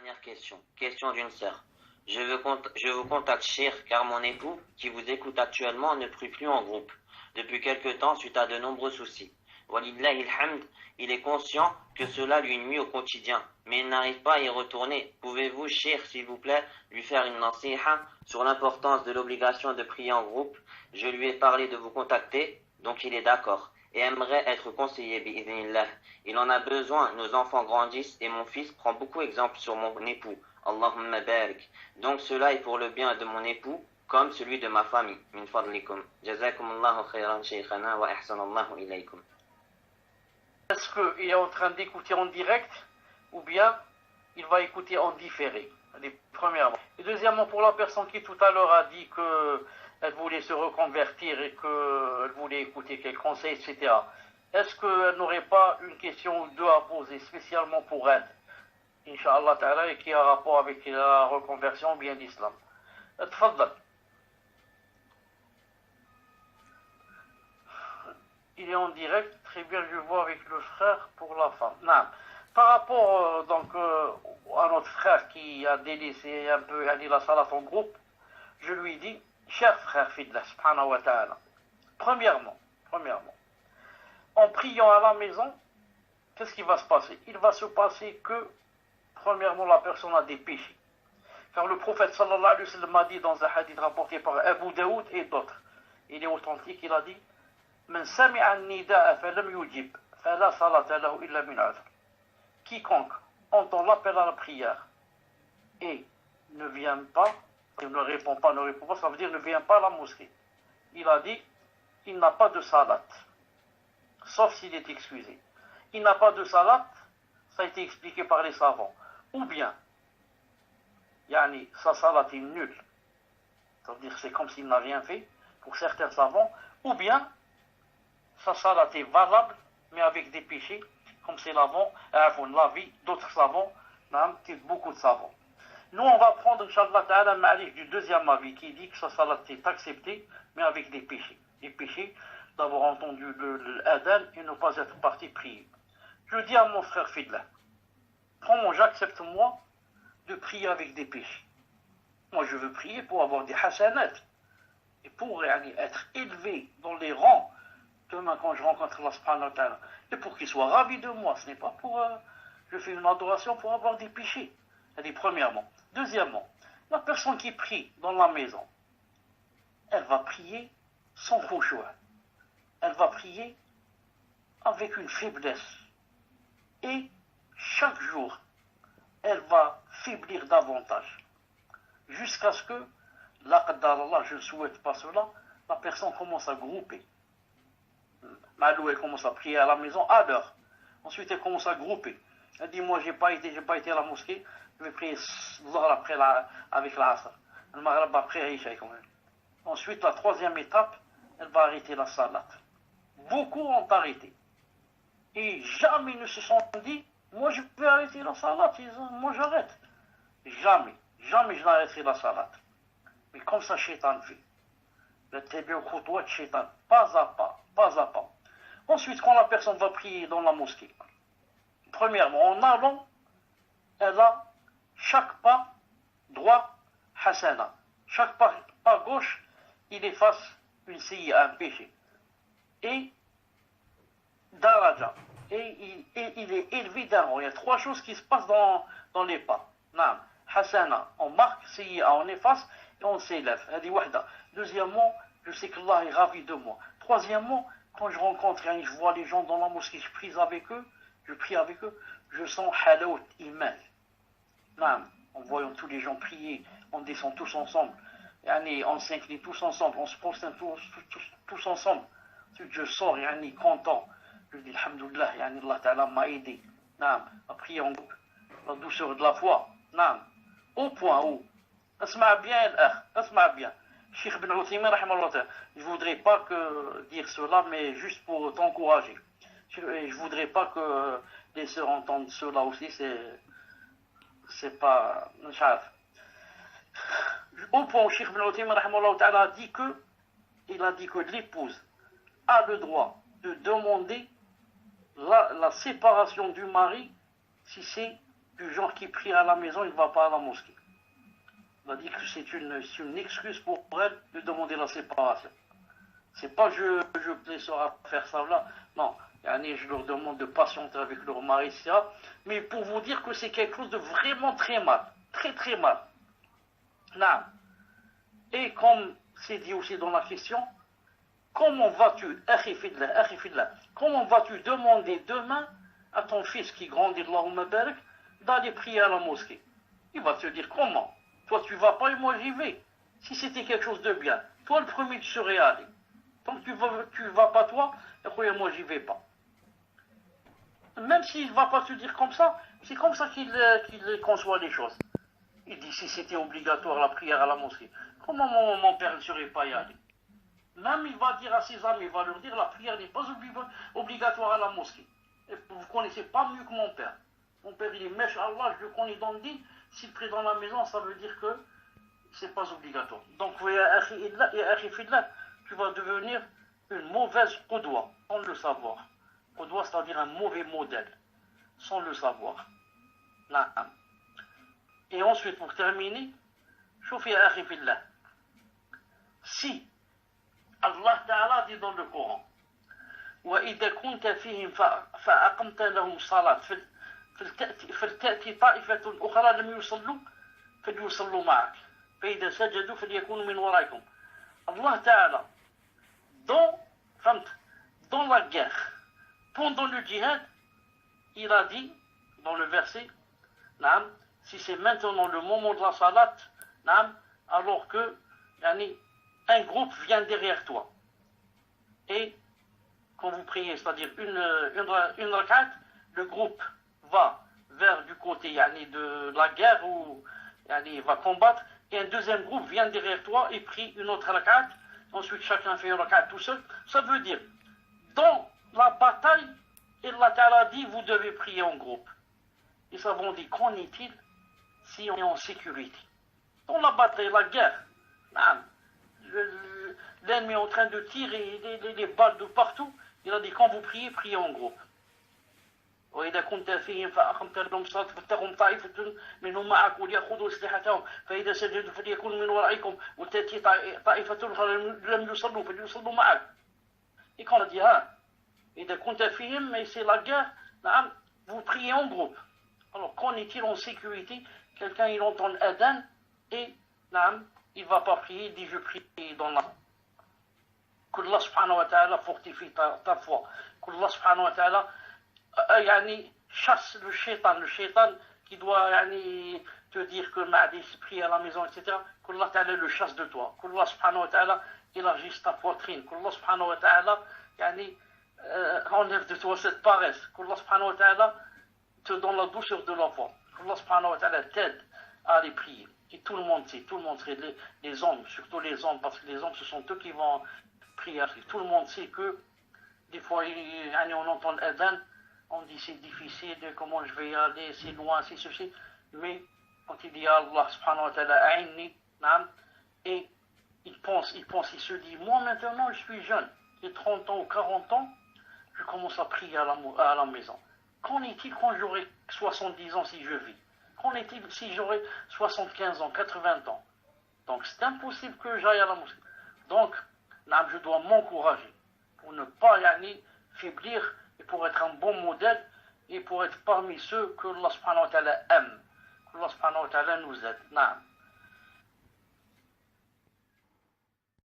Dernière question. Question d'une sœur. Je vous contacte, Cheikh, car mon époux, qui vous écoute actuellement, ne prie plus en groupe depuis quelque temps suite à de nombreux soucis. Walillahi alhamd, il est conscient que cela lui nuit au quotidien, mais il n'arrive pas à y retourner. Pouvez-vous, Cheikh, s'il vous plaît, lui faire une nasiha sur l'importance de l'obligation de prier en groupe? Je lui ai parlé de vous contacter, donc il est d'accord et aimerait être conseillé, bi'idhnillah. Il en a besoin, nos enfants grandissent et mon fils prend beaucoup exemple sur mon époux. Allahumma barik. Donc cela est pour le bien de mon époux comme celui de ma famille. Min fadlikum. Jazakumullahu khairan shaykhana wa ahsanallahu ilaykum. Est-ce qu'il est en train d'écouter en direct ou bien il va écouter en différé? Premièrement. Et deuxièmement, pour la personne qui tout à l'heure a dit qu'elle voulait se reconvertir et qu'elle voulait écouter quels conseils, etc. Est-ce qu'elle n'aurait pas une question ou deux à poser spécialement pour elle, Inch'Allah Ta'ala, et qui a rapport avec la reconversion ou bien l'islam? Tfaddal. Il est en direct, très bien, je vois avec le frère pour la femme. Non. Par rapport à notre frère qui a délaissé un peu la salat en groupe, je lui dis, cher frère Fidla, subhanahu wa ta'ala, premièrement, en priant à la maison, qu'est-ce qui va se passer? Il va se passer que, premièrement, la personne a des péchés. Car le prophète sallallahu alayhi wa sallam a dit dans un hadith rapporté par Abu Daoud et d'autres, il est authentique, il a dit, من سمع النداء فلم يجب فلا صلاة له إلا من عذر. Quiconque entend l'appel à la prière et ne vient pas, ne répond pas, ça veut dire ne vient pas à la mosquée. Il a dit, il n'a pas de salat, sauf s'il est excusé. Il n'a pas de salat, ça a été expliqué par les savants. Ou bien, sa salat est nulle, ça veut dire c'est comme s'il n'a rien fait, pour certains savants, ou bien, sa salat est valable, mais avec des péchés, comme c'est l'avis d'autres savants, beaucoup de savants. Nous, on va prendre, Inch'Allah Ta'ala, Ma'alif du deuxième avis, qui dit que sa salat est acceptée, mais avec des péchés. Des péchés d'avoir entendu l'adhan et ne pas être parti prier. Je dis à mon frère Fidla, j'accepte moi de prier avec des péchés. Moi, je veux prier pour avoir des hasanat, et pour être élevé dans les rangs demain quand je rencontre Allah subhanahu wa ta'ala, et pour qu'il soit ravi de moi, ce n'est pas pour je fais une adoration pour avoir des péchés. C'est-à-dire, premièrement. Deuxièmement, la personne qui prie dans la maison, elle va prier sans khushu', elle va prier avec une faiblesse, et chaque jour elle va faiblir davantage jusqu'à ce que, la qadar Allah, je ne souhaite pas cela, la personne commence à grouper. Malou, elle commence à prier à la maison à l'heure. Ensuite, elle commence à grouper. Elle dit, moi, j'ai pas été à la mosquée, je vais prier après avec la Asr. Le Maghreb après Isha quand même. Ensuite, la troisième étape, elle va arrêter la salat. Beaucoup ont arrêté. Et jamais ne se sont dit, moi, je peux arrêter la salat, moi, j'arrête. Jamais je n'arrêterai la salat. Mais comme ça, Shaitan fait. Le tabi' khutwat Shaitan, pas à pas. Ensuite, quand la personne va prier dans la mosquée, premièrement, en allant, elle a chaque pas droit, hasana. Chaque pas gauche, il efface une sayyi'a, un péché. Et daraja. Et il est élevé d'un rang. Il y a trois choses qui se passent dans les pas. Naam. Hasana, on marque, sayyi'a, on efface, et on s'élève. Deuxièmement, je sais que Allah est ravi de moi. Troisièmement, quand je rencontre et je vois les gens dans la mosquée, je prie avec eux, je sens halawt iman. En voyant tous les gens prier, on descend tous ensemble, on s'incline tous ensemble, on se prosterne tous ensemble. Ensuite, je sors, content. Je dis, alhamdoulilah, Allah Ta'ala m'a aidé. À prier en groupe, la douceur de la foi. Au point où, asma bien. Cheikh Ibn Uthaymin, je ne voudrais pas dire cela, mais juste pour t'encourager. Je ne voudrais pas que les sœurs entendent cela aussi, c'est pas... Au point où Cheikh Ibn Uthaymin a dit que l'épouse a le droit de demander la séparation du mari si c'est du genre qui prie à la maison, il ne va pas à la mosquée. On a dit que c'est une excuse pour elle de demander la séparation. C'est pas je plaise à faire ça là. Non, je leur demande de patienter avec leur mari, ça. Mais pour vous dire que c'est quelque chose de vraiment très mal. Très très mal. Non. Et comme c'est dit aussi dans la question, comment vas-tu, comment vas-tu demander demain à ton fils qui grandit, Allahumma barak, d'aller prier à la mosquée? Il va te dire comment? Toi tu vas pas et moi j'y vais. Si c'était quelque chose de bien, toi le premier tu serais allé. Tant que tu vas pas toi, moi j'y vais pas. Même s'il ne va pas te dire comme ça, c'est comme ça qu'il conçoit les choses. Il dit si c'était obligatoire la prière à la mosquée, comment mon père ne serait pas y aller? Même il va dire à ses amis, il va leur dire la prière n'est pas obligatoire à la mosquée. Et vous ne connaissez pas mieux que mon père. Mon père il est Masha'Allah, je le connais dans le dit, s'il prie dans la maison, ça veut dire que c'est pas obligatoire. Donc, tu vas devenir une mauvaise qudwa, sans le savoir. Qudwa, c'est-à-dire un mauvais modèle, sans le savoir. Et ensuite, pour terminer, si Allah Ta'ala dit dans le Coran, وإذا كنت فيهم فأقمت لهم صلاة فلتأتي طائفة أخرى لم يصلوا فليصلوا معك فإذا سجدوا فليكونوا من ورائكم. Allah Ta'ala, dans la guerre, pendant le djihad, il a dit, dans le verset, si c'est maintenant le moment de la salat, alors que un groupe vient derrière toi. Et quand vous priez, c'est-à-dire une rakat, le groupe va vers du côté de la guerre où il va combattre, et un deuxième groupe vient derrière toi et prie une autre rakat, ensuite chacun fait une rakat tout seul. Ça veut dire, dans la bataille, Allah Ta'ala dit, vous devez prier en groupe. Ils savons dit, qu'en est-il si on est en sécurité? Dans la bataille, la guerre, l'ennemi est en train de tirer les balles de partout. Il a dit, quand vous priez, priez en groupe. وإذا كنت فيهم فأقمت لهم الصلاة فلتقم طائفة منهم معك وليأخذوا أسلحتهم فإذا سجدوا فليكونوا من ورائكم وتأتي طائفة أخرى لم يصلوا فليصلوا معك. Et quand on a dit, إذا كنت فيهم, mais c'est la guerre, vous priez en groupe. Alors qu'en est-il en sécurité? Quelqu'un il entend l'adhan et il ne va pas prier, il dit je prie dans la. qu'Allah subhanahu wa ta'ala fortifie ta foi, qu'Allah subhanahu wa ta'ala chasse le shaitan qui doit te dire que Mahdi prie à la maison, etc. Qu'Allah ta'ala le chasse de toi, qu'Allah subhanahu wa ta'ala élargisse ta poitrine, qu'Allah subhanahu wa ta'ala enlève de toi cette paresse, qu'Allah subhanahu wa ta'ala te donne la douceur de la foi, qu'Allah subhanahu wa ta'ala t'aide à aller prier. Et tout le monde sait, les hommes, surtout les hommes, parce que les hommes ce sont eux qui vont prier. Tout le monde sait que des fois on entend l'adhan, on dit c'est difficile, comment je vais y aller, c'est loin, c'est ceci. Mais quand il dit à Allah subhanahu wa ta'ala a'inni, et il se dit, moi maintenant je suis jeune, j'ai 30 ans ou 40 ans, je commence à prier à la maison. Qu'en est-il quand j'aurai 70 ans si je vis? Qu'en est-il si j'aurai 75 ans, 80 ans? Donc c'est impossible que j'aille à la mosquée. Donc, je dois m'encourager pour ne pas faiblir et pour être un bon modèle et pour être parmi ceux que Allah subhanahu wa ta'ala aime, que Allah subhanahu wa ta'ala nous aide.